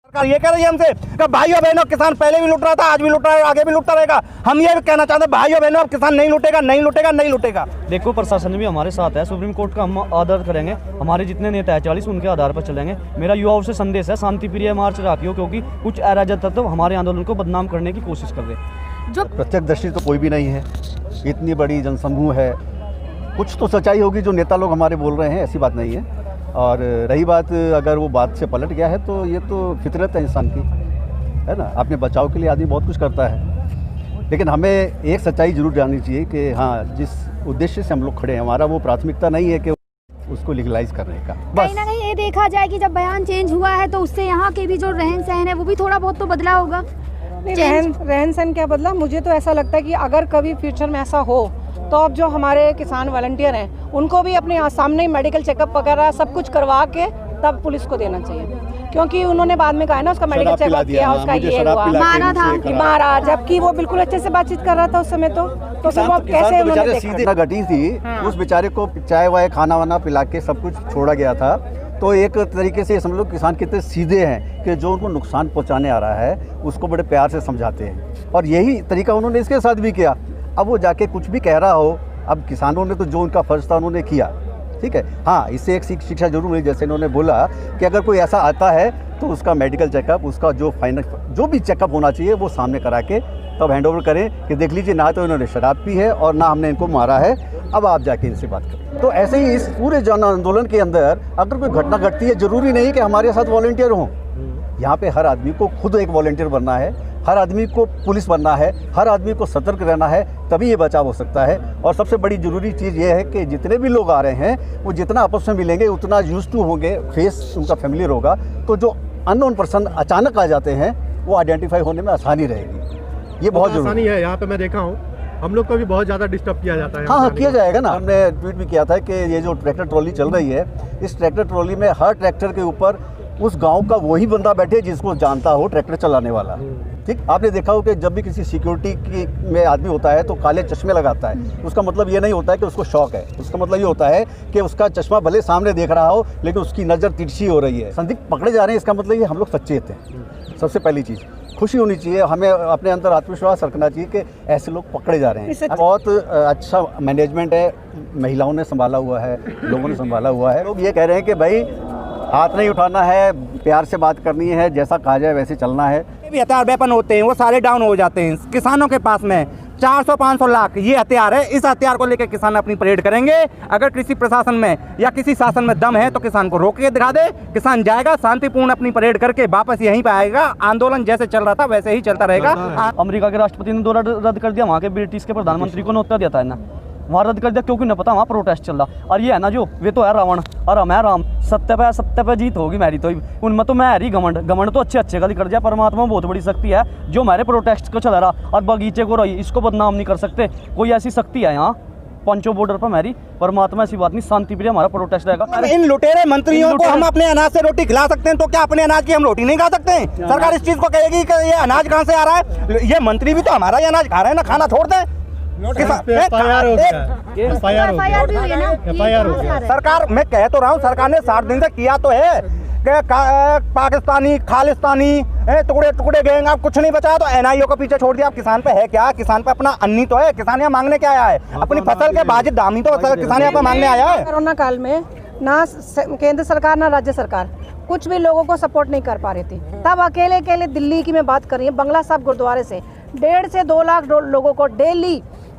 सरकार ये कह रही है हमसे कि भाइयों बहनों किसान पहले भी लूट रहा था, आज भी लूट रहा है, आगे भी लूटता रहेगा। हम ये भी कहना चाहते हैं भाइयों बहनों, अब किसान नहीं लूटेगा, नहीं लूटेगा, नहीं लूटेगा। देखो प्रशासन भी हमारे साथ है, सुप्रीम कोर्ट का हम आदर करेंगे, हमारे जितने नेता है 40 उनके आधार पर चलेंगे। मेरा युवाओं से संदेश है, शांति प्रिय मार्च रखियो, क्योंकि कुछ अराजक तत्व हमारे आंदोलन को बदनाम करने की कोशिश कर रहे हैं। जो प्रत्यक्षदर्शी तो कोई भी नहीं है, इतनी बड़ी जनसमूह है, कुछ तो सच्चाई होगी जो नेता लोग हमारे बोल रहे हैं, ऐसी बात नहीं है। और रही बात अगर वो बात से पलट गया है तो ये तो फितरत है इंसान की, है ना। अपने बचाव के लिए आदमी बहुत कुछ करता है, लेकिन हमें एक सच्चाई जरूर जाननी चाहिए कि हाँ, जिस उद्देश्य से हम लोग खड़े हैं, हमारा वो प्राथमिकता नहीं है कि उसको लीगलाइज करने का। कहीं ना कहीं ये देखा जाए कि जब बयान चेंज हुआ है तो उससे यहाँ के भी जो रहन सहन है वो भी थोड़ा बहुत तो बदला होगा। नहीं, रहन सहन क्या बदला, मुझे तो ऐसा लगता है कि अगर कभी फ्यूचर में ऐसा हो तो अब जो हमारे किसान वॉलंटियर हैं उनको भी अपने सामने ही मेडिकल चेकअप वगैरह सब कुछ करवा के तब पुलिस को देना चाहिए, क्योंकि उन्होंने बाद में कहा ना उसका मेडिकल चेकअप किया, उसका ये हुआ, मारा था, मारा, जबकि वो बिल्कुल अच्छे से बातचीत कर रहा था उस समय। तो फिर वो कैसे उन्होंने सीधे घटी थी, उस बेचारे को चाय वाय खाना वाना पिला के सब कुछ छोड़ा गया था। तो एक तरीके से समझ लो किसान कितने सीधे हैं कि जो उनको नुकसान पहुंचाने आ रहा है उसको बड़े प्यार से समझाते हैं, और यही तरीका उन्होंने इसके साथ भी किया। अब वो जाके कुछ भी कह रहा हो, अब किसानों ने तो जो उनका फर्ज था उन्होंने किया, ठीक है। हाँ, इससे एक शिक्षा जरूर मिली, जैसे इन्होंने बोला कि अगर कोई ऐसा आता है तो उसका मेडिकल चेकअप, उसका जो फाइनल जो भी चेकअप होना चाहिए वो सामने करा के तब हैंडओवर करें कि देख लीजिए ना तो इन्होंने शराब पी है और ना हमने इनको मारा है, अब आप जाके इनसे बात करें। तो ऐसे ही इस पूरे जन आंदोलन के अंदर अगर कोई घटना घटती है, जरूरी नहीं कि हमारे साथ वॉलंटियर हों। यहाँ पे हर आदमी को खुद एक वॉलंटियर बनना है, हर आदमी को पुलिस बनना है, हर आदमी को सतर्क रहना है, तभी ये बचाव हो सकता है। और सबसे बड़ी ज़रूरी चीज़ ये है कि जितने भी लोग आ रहे हैं वो जितना आपस में मिलेंगे उतना यूज्ड टू होंगे, फेस उनका फेमिलियर होगा, तो जो अननोन पर्सन अचानक आ जाते हैं वो आइडेंटिफाई होने में आसानी रहेगी। ये बहुत जरूरी है। यहाँ पे मैं देखा हूँ हम लोग को भी बहुत ज़्यादा डिस्टर्ब किया जाता है। हाँ, किया जाएगा ना। हमने ट्वीट भी किया था कि ये जो ट्रैक्टर ट्रॉली चल रही है, इस ट्रैक्टर ट्रॉली में हर ट्रैक्टर के ऊपर उस गांव का वही बंदा बैठे जिसको जानता हो ट्रैक्टर चलाने वाला, ठीक। आपने देखा हो कि जब भी किसी सिक्योरिटी की में आदमी होता है तो काले चश्मे लगाता है, उसका मतलब ये नहीं होता है कि उसको शौक है, उसका मतलब ये होता है कि उसका चश्मा भले सामने देख रहा हो लेकिन उसकी नज़र तिरछी हो रही है। संदिग्ध पकड़े जा रहे हैं, इसका मतलब ये हम लोग सचेत हैं। सबसे पहली चीज़ खुशी होनी चाहिए, हमें अपने अंदर आत्मविश्वास रखना चाहिए कि ऐसे लोग पकड़े जा रहे हैं। बहुत अच्छा मैनेजमेंट है, महिलाओं ने संभाला हुआ है, लोगों ने संभाला हुआ है। लोग ये कह रहे हैं कि भाई हाथ नहीं उठाना है, प्यार से बात करनी है, जैसा कहा जाए वैसे चलना है। भी हथियार वेपन होते हैं वो सारे डाउन हो जाते हैं। किसानों के पास में 400-500 लाख ये हथियार है, इस हथियार को लेकर किसान अपनी परेड करेंगे। अगर किसी प्रशासन में या किसी शासन में दम है तो किसान को रोक के दिखा दे, किसान जाएगा शांतिपूर्ण अपनी परेड करके वापस यहीं पे आएगा। आंदोलन जैसे चल रहा था वैसे ही चलता रहेगा। अमेरिका के राष्ट्रपति ने दौरा रद्द कर दिया, वहाँ के ब्रिटिश के प्रधानमंत्री को न्योता दिया था ना, वहाँ रद्द कर दिया क्योंकि न पता वहाँ प्रोटेस्ट चल रहा। और ये है ना जो वे तो है रावण और हम है राम, सत्य पे जीत होगी मेरी। तो उनमें तो मैं हरी घमंड तो अच्छे गली कर दिया। परमात्मा बहुत बड़ी शक्ति है जो हमारे प्रोटेस्ट को चला रहा और बगीचे को रही, इसको बदनाम नहीं कर सकते। कोई ऐसी शक्ति है यहाँ पंचो बॉर्डर पर मेरी, परमात्मा ऐसी बात नहीं, शांति प्रिय हमारा प्रोटेस्ट रहेगा। इन लुटेरे मंत्रियों को हम अपने अनाज से रोटी खिला सकते हैं, तो क्या अपने अनाज की हम रोटी नहीं खा सकते हैं? सरकार इस चीज को कहेगी कि ये अनाज कहाँ से आ रहा है? ये मंत्री भी तो हमारा ही अनाज खा रहे हैं ना, खाना छोड़ दें। सरकार, मैं कह तो रहा हूँ, सरकार ने 60 दिन से किया तो है कि पाकिस्तानी खालिस्तानी टुकड़े गए, आप कुछ नहीं बचाया तो NIO को पीछे छोड़ दिया। आप किसान पे है क्या? किसान पे अपना अन्नी तो है, किसान यहाँ मांगने क्या आया है? अपनी फसल के वाजिब दाम ही तो किसान यहाँ पे मांगने आया है। कोरोना काल में ना केंद्र सरकार ना राज्य सरकार कुछ भी लोगों को सपोर्ट नहीं कर पा रही थी, तब अकेले दिल्ली की मैं बात कर रही हूँ, बंगला साहब गुरुद्वारे से 1.5 से 2 लाख लोगों को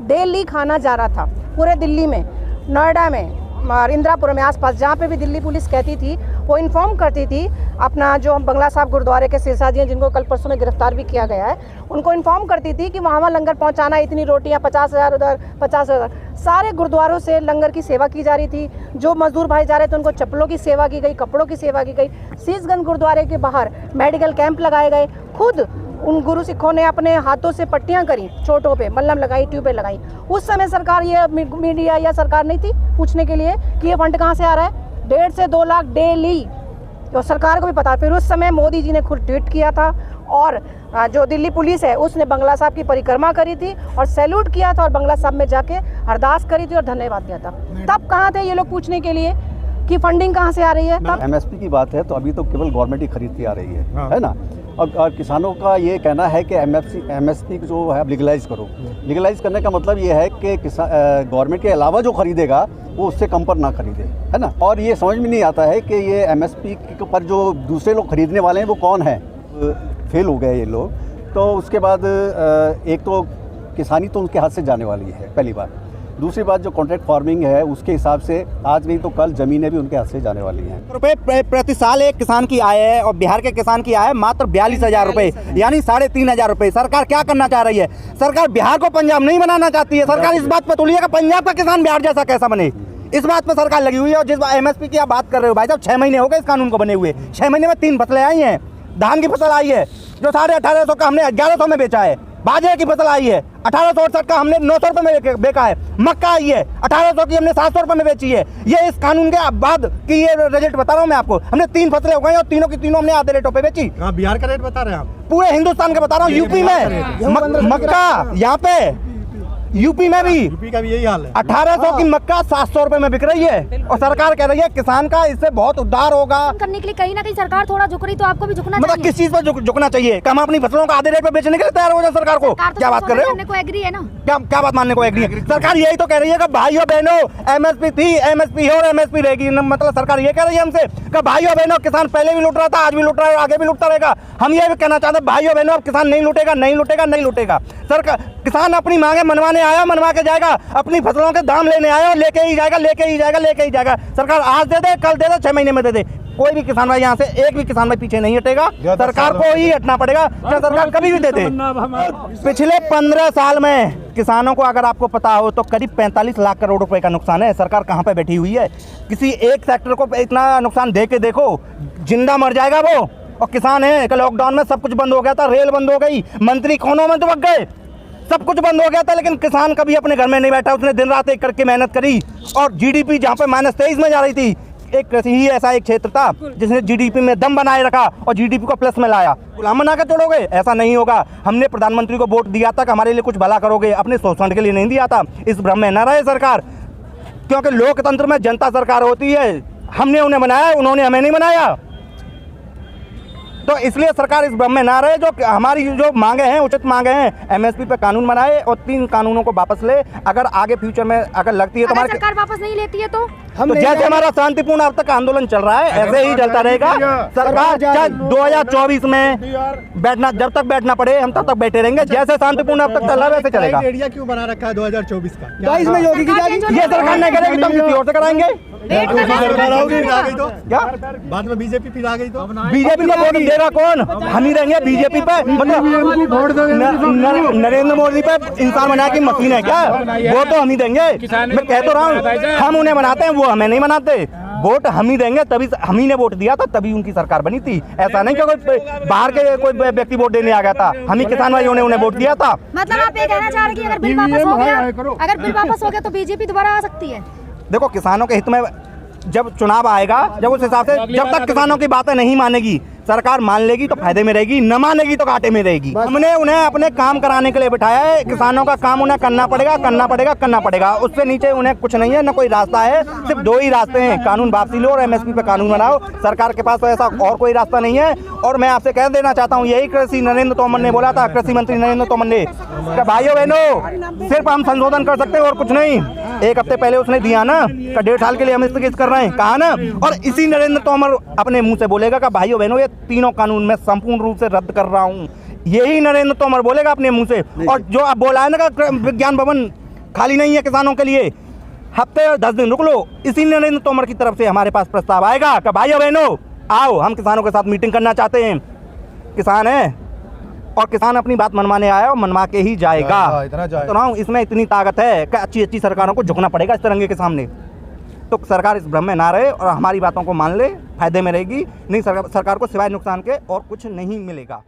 डेली खाना जा रहा था पूरे दिल्ली में, नोएडा में, इंदिरापुरम में, आसपास जहाँ पे भी दिल्ली पुलिस कहती थी वो इन्फॉर्म करती थी अपना जो बंगला साहब गुरुद्वारे के सिरसा जी हैं जिनको कल परसों में गिरफ्तार भी किया गया है, उनको इन्फॉर्म करती थी कि वहाँ लंगर पहुँचाना, इतनी रोटियाँ 50,000 उधर 50,000, सारे गुरुद्वारों से लंगर की सेवा की जा रही थी। जो मजदूर भाई जा रहे थे उनको चप्पलों की सेवा की गई, कपड़ों की सेवा की गई। शीशगंज गुरुद्वारे के बाहर मेडिकल कैंप लगाए गए, खुद उन गुरु सिखों ने अपने हाथों से पट्टियां करी, चोटों पे मल्लम लगाई, ट्यूबें लगाई। उस समय सरकार ये मीडिया या सरकार नहीं थी पूछने के लिए कि ये फंड कहाँ से आ रहा है। 1.5 से 2 लाख डेली, तो सरकार को भी पता। फिर उस समय मोदी जी ने खुद ट्वीट किया था और जो दिल्ली पुलिस है उसने बंगला साहब की परिक्रमा करी थी और सैल्यूट किया था और बंगला साहब में जाके अरदास करी थी और धन्यवाद दिया था। तब कहाँ थे ये लोग पूछने के लिए कि फंडिंग कहाँ से आ रही है। तब एमएसपी की बात है तो अभी तो केवल गवर्नमेंट ही खरीदती आ रही हाँ। है ना। और किसानों का ये कहना है कि एमएसपी जो है लीगलाइज करो। लीगलाइज करने का मतलब ये है कि गवर्नमेंट के अलावा जो खरीदेगा वो उससे कम पर ना खरीदे, है ना। और ये समझ में नहीं आता है कि ये एमएसपी पर जो दूसरे लोग खरीदने वाले हैं वो कौन है। फेल हो गए ये लोग। तो उसके बाद एक तो किसानी तो उनके हाथ से जाने वाली है, पहली बात। दूसरी बात जो कॉन्ट्रैक्ट फार्मिंग है उसके हिसाब से आज नहीं तो कल ज़मीनें भी उनके हाथ से जाने वाली हैं। रुपए प्रति साल एक किसान की आय है और बिहार के किसान की आय है मात्र 42,000 रुपए, यानी 3,500 रुपए। सरकार क्या करना चाह रही है? सरकार बिहार को पंजाब नहीं बनाना चाहती है। सरकार इस बात पर तुली है कि पंजाब का किसान बिहार जैसा कैसा बने, इस बात पर सरकार लगी हुई है। और जिस एमएसपी की आप बात कर रहे हो भाई साहब, 6 महीने हो गए इस कानून को बने हुए। 6 महीने में 3 फसलें आई हैं। धान की फसल आई है जो 1850 का हमने 1100 में बेचा है। बाजरे की फसल आई है 1868 का हमने 900 रुपये में बेचा है। मक्का आई है 1800 की हमने 700 रुपये में बेची है। ये इस कानून के बाद की ये रिजल्ट बता रहा हूँ मैं आपको। हमने 3 फसलें हो गई और तीनों की तीनों हमने आधे रेटों पे बेची। हाँ, बिहार का रेट बता रहे हैं आप? पूरे हिंदुस्तान का बता रहा हूँ। यूपी में मक्का, यहाँ पे यूपी में भी यूपी का भी यही हाल है। 1800 की मक्का 700 रुपए में बिक रही है और सरकार कह रही है किसान का इससे बहुत उद्धार होगा। करने के लिए कहीं ना कहीं सरकार थोड़ा झुक रही, तो आपको भी झुकना मतलब चाहिए। किस चीज पर झुकना चाहिए? कि हम अपनी फसलों को आधे रेट पे बेचने के लिए तैयार हो जाए सरकार को? सरकार तो क्या बात कर रहे हो? मानने को एग्री है ना? क्या बात मानने को एग्री है? सरकार यही तो कह रही है कि भाइयों बहनों एमएसपी थी, एमएसपी है और एमएसपी रहेगी। मतलब सरकार ये कह रही है हमसे कि भाइयों बहनों किसान पहले भी लूट रहा था, आज भी लूट रहा है और आगे भी लूटता रहेगा। हम ये भी कहना चाहते हैं भाइयों बहनों अब किसान नहीं लूटेगा, नहीं लूटेगा, नहीं लूटेगा। सरकार किसान अपनी मांगे मनवाने आया, मनवा के जाएगा। अपनी फसलों के दाम लेने आया और लेके ही जाएगा, लेके ही जाएगा, लेके ही जाएगा। सरकार आज दे दे, कल दे दे, 6 महीने में दे दे। कोई भी किसान भाई यहाँ से एक भी किसान भाई पीछे नहीं हटेगा। सरकार को ही हटना पड़ेगा, चाहे सरकार कभी भी दे दे। पिछले 15 साल में किसानों को अगर आपको पता हो तो करीब 45 लाख करोड़ रुपए का नुकसान है। सरकार कहाँ पे बैठी हुई है? किसी एक सेक्टर को इतना नुकसान दे के देखो, जिंदा मर जाएगा वो। और किसान है कि लॉकडाउन में सब कुछ बंद हो गया था, रेल बंद हो गई, मंत्री कोनों में दुबक गए, सब कुछ बंद हो गया था, लेकिन किसान कभी अपने घर में नहीं बैठा। उसने दिन रात एक करके मेहनत करी और जीडीपी जहाँ पे -23 में जा रही थी, एक कृषि ही ऐसा एक क्षेत्र था जिसने जीडीपी में दम बनाए रखा और जीडीपी को प्लस में लाया। गुलाम बना के छोड़ोगे? ऐसा नहीं होगा। हमने प्रधानमंत्री को वोट दिया था कि हमारे लिए कुछ भला करोगे, अपने शोषण के लिए नहीं दिया था। इस भ्रम में न रहे सरकार, क्योंकि लोकतंत्र में जनता सरकार होती है। हमने उन्हें बनाया, उन्होंने हमें नहीं बनाया। तो इसलिए सरकार इस भ्रम में ना रहे। जो हमारी जो मांगे हैं, उचित मांगे हैं, एमएसपी पे कानून बनाए और 3 कानूनों को वापस ले। अगर आगे फ्यूचर में अगर लगती है तो अगर सरकार वापस नहीं लेती है तो जैसे हमारा शांतिपूर्ण अब तक आंदोलन चल रहा है ऐसे ही चलता रहेगा। सरकार चाहे 2024 में बैठना, जब तक बैठना पड़े हम तब तक बैठे रहेंगे। जैसे शांतिपूर्ण अब तक चल रहा है वैसे चलेगा। एरिया क्यों बना रखा है 2024 का? इसमें योगी की ये सरकार नहीं करेगी तो हम किसी और से कराएंगे। सरकार आओगी आ गई तो क्या बाद में बीजेपी फिर आ गई तो? बीजेपी को वोट देगा कौन? हम ही देंगे बीजेपी पे। मतलब नरेंद्र मोदी पे इंसान बनाया कि मशीन है क्या? वो तो हम ही देंगे। मैं कह तो रहा हूँ, हम उन्हें बनाते हैं, वो हमें नहीं बनाते। वोट हम ही देंगे, तभी हम ही ने वोट दिया था, तभी उनकी सरकार बनी थी। ऐसा नहीं कि कोई बाहर के कोई व्यक्ति वोट देने आ गया था। हम ही किसान भाइयों ने उन्हें वोट दिया था। मतलब आप ये कहना चाह रहे हैं कि अगर बिल वापस हो गया, अगर बिल वापस हो गया तो बीजेपी दोबारा आ सकती है? देखो, किसानों के हित में जब चुनाव आएगा, जब उस हिसाब से, जब तक किसानों की बातें नहीं मानेगी सरकार, मान लेगी तो फायदे में रहेगी, न मानेगी तो घाटे में रहेगी। हमने उन्हें अपने काम कराने के लिए बिठाया है। किसानों का काम उन्हें करना पड़ेगा, करना पड़ेगा, करना पड़ेगा। उससे नीचे उन्हें कुछ नहीं है, न कोई रास्ता है। सिर्फ 2 ही रास्ते हैं, कानून वापसी लो और एमएसपी पे कानून बनाओ। सरकार के पास तो ऐसा और कोई रास्ता नहीं है। और मैं आपसे कह देना चाहता हूँ, यही कृषि नरेंद्र तोमर ने बोला था, कृषि मंत्री नरेंद्र तोमर ने, भाइयों बहनों सिर्फ हम संशोधन कर सकते हैं और कुछ नहीं। 1 हफ्ते पहले उसने दिया ना, 1.5 साल के लिए हम स्थगित कर रहे हैं, कहा ना। और इसी नरेंद्र तोमर अपने मुंह से बोलेगा कि भाइयों बहनों ये तीनों कानून मैं संपूर्ण रूप से रद्द कर रहा हूँ। यही नरेंद्र तोमर बोलेगा अपने मुंह से। और जो अब बोला है ना विज्ञान भवन खाली नहीं है किसानों के लिए, हफ्ते 10 दिन रुक लो। इसी नरेंद्र तोमर की तरफ से हमारे पास प्रस्ताव आएगा कि भाइयों बहनों आओ, हम किसानों के साथ मीटिंग करना चाहते हैं। किसान है और किसान अपनी बात मनवाने आया और मनवा के ही जाएगा। तो इसमें इतनी ताकत है कि अच्छी सरकारों को झुकना पड़ेगा इस तिरंगे के सामने। तो सरकार इस भ्रम में ना रहे और हमारी बातों को मान ले, फायदे में रहेगी। नहीं, सरकार को सिवाय नुकसान के और कुछ नहीं मिलेगा।